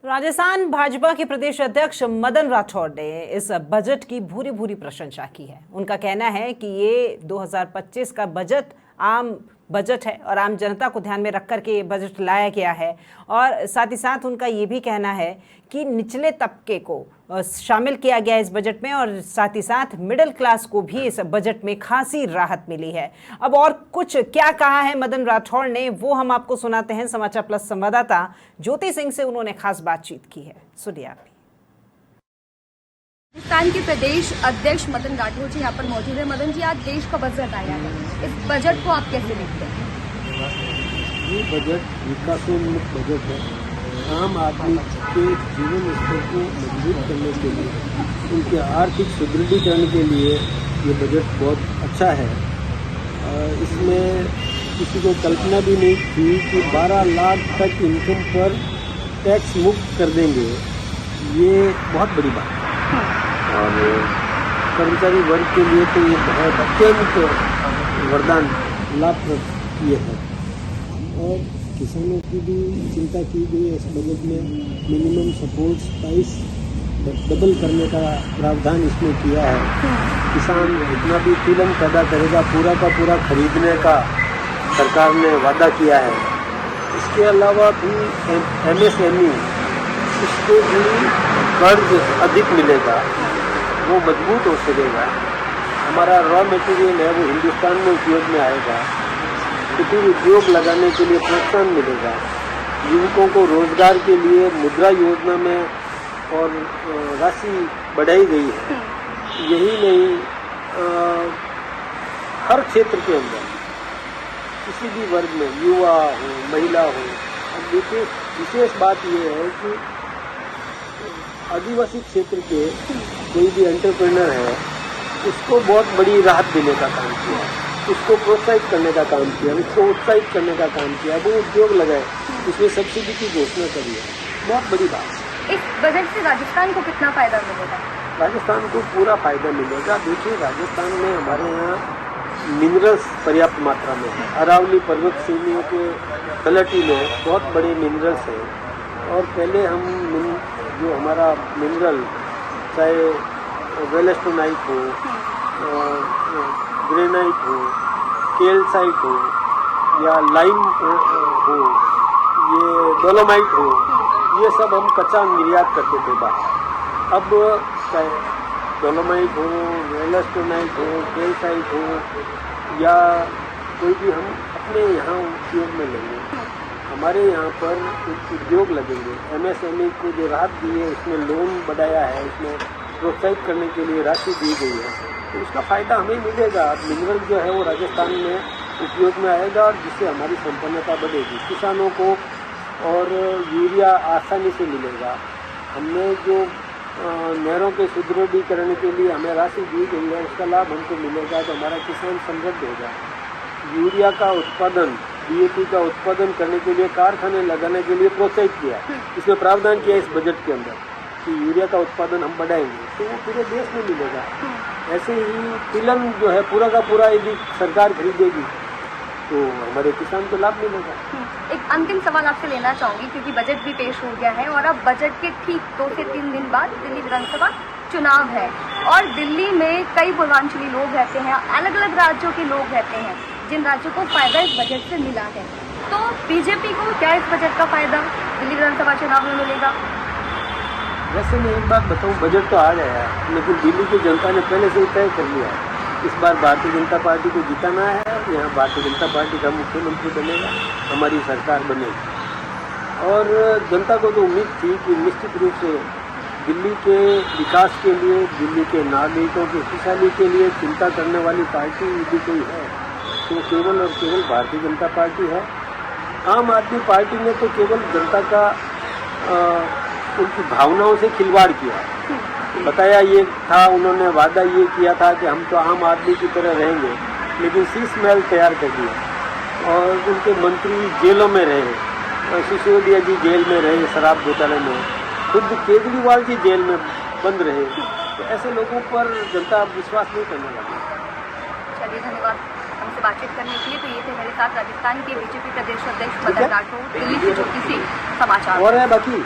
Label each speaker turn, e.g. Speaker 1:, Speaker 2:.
Speaker 1: राजस्थान भाजपा के प्रदेश अध्यक्ष मदन राठौड़ ने इस बजट की भूरी भूरी प्रशंसा की है। उनका कहना है कि ये 2025 का बजट आम बजट है और आम जनता को ध्यान में रख कर के ये बजट लाया गया है। और साथ ही साथ उनका ये भी कहना है कि निचले तबके को शामिल किया गया इस बजट में और साथ ही साथ मिडिल क्लास को भी इस बजट में खासी राहत मिली है। अब और कुछ क्या कहा है मदन राठौड़ ने, वो हम आपको सुनाते हैं। समाचार प्लस संवाददाता ज्योति सिंह से उन्होंने खास बातचीत की है, सुनिए आप भी।
Speaker 2: राजस्थान के प्रदेश अध्यक्ष मदन राठौड़ जी यहाँ पर मौजूद है। मदन जी, आज देश का बजट आया है, इस बजट को आप कैसे देखते हैं?
Speaker 3: ये बजट विकासोन्मुख बजट है। आम आदमी के जीवन स्तर को मजबूत करने के लिए, उनके आर्थिक सुदृढ़ीकरण के लिए ये बजट बहुत अच्छा है। इसमें किसी को कल्पना भी नहीं थी कि 12 लाख तक इनकम पर टैक्स मुक्त कर देंगे, ये बहुत बड़ी बात है। और कर्मचारी वर्ग के लिए तो ये बहुत अत्यंत वरदान लाभप्रद ये है। और किसानों की भी चिंता की गई है इस बजट में। मिनिमम सपोर्ट प्राइस डबल करने का प्रावधान इसमें किया है। किसान जितना भी तिलहन पैदा करेगा पूरा का पूरा खरीदने का सरकार ने वादा किया है। इसके अलावा भी MSME इसको भी कर्ज अधिक मिलेगा, वो मजबूत हो सकेगा। हमारा रॉ मटेरियल है वो हिंदुस्तान में उपयोग में आएगा। कुटीर उद्योग लगाने के लिए प्रोत्साहन मिलेगा। युवकों को रोजगार के लिए मुद्रा योजना में और राशि बढ़ाई गई है। यही नहीं, हर क्षेत्र के अंदर किसी भी वर्ग में, युवा हो, महिला हो। अब देखिए, विशेष बात यह है कि आदिवासी क्षेत्र के कोई भी एंटरप्रेन्योर है, उसको बहुत बड़ी राहत देने का काम किया, उसको प्रोत्साहित करने का काम किया, उसको उत्साहित करने का काम किया। वो उद्योग लगाए, उसमें सब्सिडी की घोषणा करी है, बहुत बड़ी बात।
Speaker 2: इस बजट से राजस्थान को कितना फायदा मिलेगा?
Speaker 3: राजस्थान को पूरा फायदा मिलेगा। देखिए, राजस्थान में हमारे यहाँ मिनरल्स पर्याप्त मात्रा में है। अरावली पर्वत श्रेणियों के तलहटी में बहुत बड़े मिनरल्स हैं। और पहले हम जो हमारा मिनरल, चाहे वेलस्टोनाइट हो, ग्रेनाइट हो, कैल्साइट हो या लाइम हो, ये डोलोमाइट हो, ये सब हम कच्चा निर्यात करते थे बाहर। अब चाहे डोलोमाइट हो, वेलस्टोनाइट हो, कैल्साइट हो या कोई भी हम अपने यहाँ उपयोग में लेंगे। हमारे यहाँ पर उद्योग लगेंगे। MSME को जो राहत दी है, इसमें लोन बढ़ाया है, इसमें प्रोत्साहित करने के लिए राशि दी गई है, तो उसका फ़ायदा हमें मिलेगा। मिनरल जो है वो राजस्थान में उपयोग में आएगा और जिससे हमारी संपन्नता बढ़ेगी। किसानों को और यूरिया आसानी से मिलेगा। हमने जो नहरों के सुदृढ़ीकरण के लिए हमें राशि दी गई है, उसका लाभ हमको मिलेगा, तो हमारा किसान समृद्ध होगा। यूरिया का उत्पादन, DAP का उत्पादन करने के लिए कारखाने लगाने के लिए प्रोत्साहित किया। इसमें प्रावधान किया इस बजट के अंदर कि यूरिया का उत्पादन हम बढ़ाएंगे, तो वो पूरे देश में मिलेगा। ऐसे ही तिलहन जो है पूरा का पूरा यदि सरकार खरीदेगी तो हमारे किसान को लाभ मिलेगा।
Speaker 2: एक अंतिम सवाल आपसे लेना चाहूँगी, क्योंकि बजट भी पेश हो गया है और अब बजट के ठीक 2 से 3 दिन बाद दिल्ली विधानसभा चुनाव है और दिल्ली में कई पूर्वांचली लोग रहते हैं, अलग अलग राज्यों के लोग रहते हैं, जिन राज्यों को फायदा इस बजट से मिला है। तो बीजेपी को क्या इस बजट का फायदा दिल्ली विधानसभा चुनाव में मिलेगा?
Speaker 3: वैसे मैं एक बात बताऊं, बजट तो आ गया है, लेकिन दिल्ली की जनता ने पहले से ही तय कर लिया है। इस बार भारतीय जनता पार्टी को जिताना है। यहाँ भारतीय जनता पार्टी का मुख्यमंत्री बनेगा, हमारी सरकार बनेगी। और जनता को तो उम्मीद थी कि निश्चित रूप से दिल्ली के विकास के लिए, दिल्ली के नागरिकों की खुशहाली के लिए चिंता करने वाली पार्टी यदि कोई है तो केवल और केवल भारतीय जनता पार्टी है। आम आदमी पार्टी ने तो केवल जनता का उनकी भावनाओं से खिलवाड़ किया। बताया ये था, उन्होंने वादा ये किया था कि हम तो आम आदमी की तरह रहेंगे, लेकिन शीश महल तैयार कर दिया और उनके मंत्री जेलों में रहे। सिसोदिया जी जेल में रहे शराब घोटाले में, खुद केजरीवाल जी जेल में बंद रहे। तो ऐसे लोगों पर जनता विश्वास नहीं करने लगी।
Speaker 2: चलिए, धन्यवाद हमसे बातचीत करने के लिए। तो ये थे मेरे साथ राजस्थान के बीजेपी प्रदेश अध्यक्ष मदन राठौड़, दिल्ली से ज्योति सिंह, समाचार।
Speaker 3: और है बाकी